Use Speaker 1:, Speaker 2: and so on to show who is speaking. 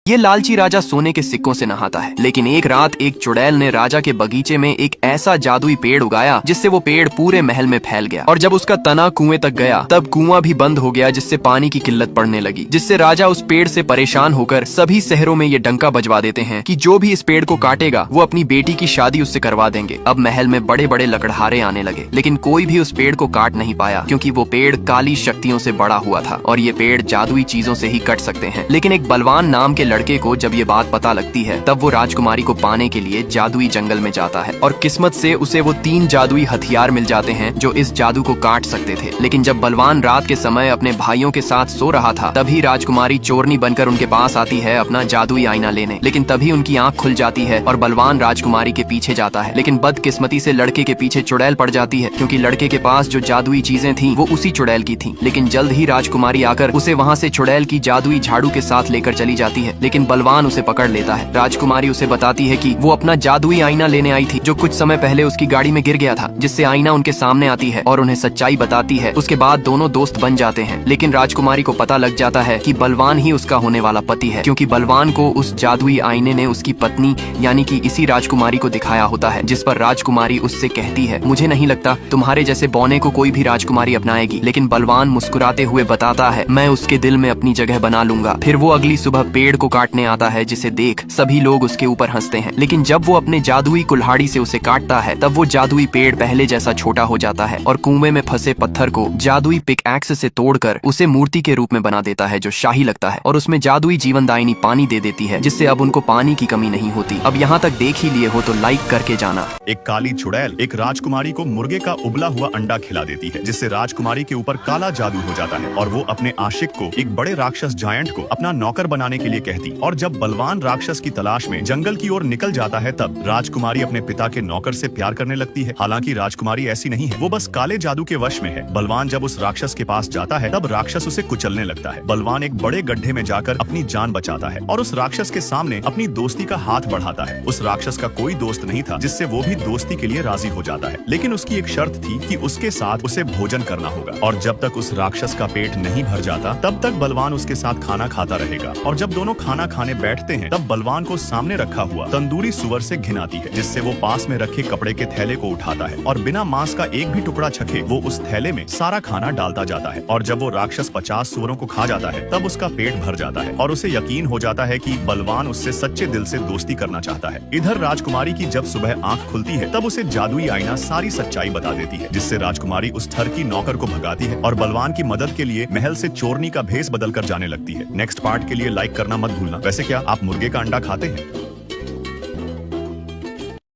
Speaker 1: ये लालची राजा सोने के सिक्कों से नहाता है, लेकिन एक रात एक चुड़ैल ने राजा के बगीचे में एक ऐसा जादुई पेड़ उगाया जिससे वो पेड़ पूरे महल में फैल गया। और जब उसका तना कुएं तक गया तब कुआं भी बंद हो गया, जिससे पानी की किल्लत पड़ने लगी। जिससे राजा उस पेड़ से परेशान होकर सभी शहरों में ये डंका बजवा देते हैं कि जो भी इस पेड़ को काटेगा वो अपनी बेटी की शादी उससे करवा देंगे। अब महल में बड़े बड़े लकड़हारे आने लगे, लेकिन कोई भी उस पेड़ को काट नहीं पाया, क्योंकि वो पेड़ काली शक्तियों से बड़ा हुआ था और ये पेड़ जादुई चीजों से ही कट सकते हैं। लेकिन एक बलवान नाम के लड़के को जब ये बात पता लगती है तब वो राजकुमारी को पाने के लिए जादुई जंगल में जाता है और किस्मत से उसे वो 3 जादुई हथियार मिल जाते हैं जो इस जादू को काट सकते थे। लेकिन जब बलवान रात के समय अपने भाइयों के साथ सो रहा था तभी राजकुमारी चोरनी बनकर उनके पास आती है अपना जादुई आईना लेने। लेकिन तभी उनकी आंख खुल जाती है और बलवान राजकुमारी के पीछे जाता है। लेकिन बदकिस्मती से लड़के के पीछे चुड़ैल पड़ जाती है, क्योंकि लड़के के पास जो जादुई चीजें थी वो उसी चुड़ैल की थी। लेकिन जल्द ही राजकुमारी आकर उसे वहाँ से चुड़ैल की जादुई झाड़ू के साथ लेकर चली जाती है। लेकिन बलवान उसे पकड़ लेता है। राजकुमारी उसे बताती है कि वो अपना जादुई आईना लेने आई थी जो कुछ समय पहले उसकी गाड़ी में गिर गया था, जिससे आईना उनके सामने आती है और उन्हें सच्चाई बताती है। उसके बाद दोनों दोस्त बन जाते हैं। लेकिन राजकुमारी को पता लग जाता है कि बलवान ही उसका होने वाला पति है, क्योंकि बलवान को उस जादुई आईने ने उसकी पत्नी यानी कि इसी राजकुमारी को दिखाया होता है। जिस पर राजकुमारी उससे कहती है, मुझे नहीं लगता तुम्हारे जैसे बौने को कोई भी राजकुमारी अपनाएगी। लेकिन बलवान मुस्कुराते हुए बताता है, मैं उसके दिल में अपनी जगह बना लूंगा। फिर वो अगली सुबह पेड़ को काटने आता है, जिसे देख सभी लोग उसके ऊपर हंसते हैं। लेकिन जब वो अपने जादुई कुल्हाड़ी से उसे काटता है तब वो जादुई पेड़ पहले जैसा छोटा हो जाता है और कुएं में फंसे पत्थर को जादुई पिकैक्स से तोड़कर उसे मूर्ति के रूप में बना देता है जो शाही लगता है, और उसमें जादुई जीवनदायिनी पानी दे देती है, जिससे अब उनको पानी की कमी नहीं होती। अब यहाँ तक देख ही लिए हो तो लाइक करके जाना।
Speaker 2: एक काली चुड़ैल एक राजकुमारी को मुर्गे का उबला हुआ अंडा खिला देती है, जिससे राजकुमारी के ऊपर काला जादू हो जाता है और वो अपने आशिक को एक बड़े राक्षस जायंट को अपना नौकर बनाने के लिए कहती। और जब बलवान राक्षस की तलाश में जंगल की ओर निकल जाता है तब राजकुमारी अपने पिता के नौकर से प्यार करने लगती है। हालांकि राजकुमारी ऐसी नहीं है, वो बस काले जादू के वश में है। बलवान जब उस राक्षस के पास जाता है तब राक्षस उसे कुचलने लगता है। बलवान एक बड़े गड्ढे में जाकर अपनी जान बचाता है और उस राक्षस के सामने अपनी दोस्ती का हाथ बढ़ाता है। उस राक्षस का कोई दोस्त नहीं था, जिससे वो भी दोस्ती के लिए राजी हो जाता है। लेकिन उसकी एक शर्त थी कि उसके साथ उसे भोजन करना होगा, और जब तक उस राक्षस का पेट नहीं भर जाता तब तक बलवान उसके साथ खाना खाता रहेगा। और जब दोनों खाना खाने बैठते हैं तब बलवान को सामने रखा हुआ तंदूरी सुअर से घिन आती है, जिससे वो पास में रखे कपड़े के थैले को उठाता है और बिना मांस का एक भी टुकड़ा चखे वो उस थैले में सारा खाना डालता जाता है। और जब वो राक्षस 50 सुअरों को खा जाता है तब उसका पेट भर जाता है और उसे यकीन हो जाता है कि बलवान उससे सच्चे दिल से दोस्ती करना चाहता है। इधर राजकुमारी की जब सुबह आंख खुलती है तब उसे जादुई आईना सारी सच्चाई बता देती है, जिससे राजकुमारी उस ठर की नौकर को भगाती है और बलवान की मदद के लिए महल से चोरनी का भेष बदल कर जाने लगती है। नेक्स्ट पार्ट के लिए लाइक करना मत भूलना। वैसे क्या आप मुर्गे का अंडा खाते हैं?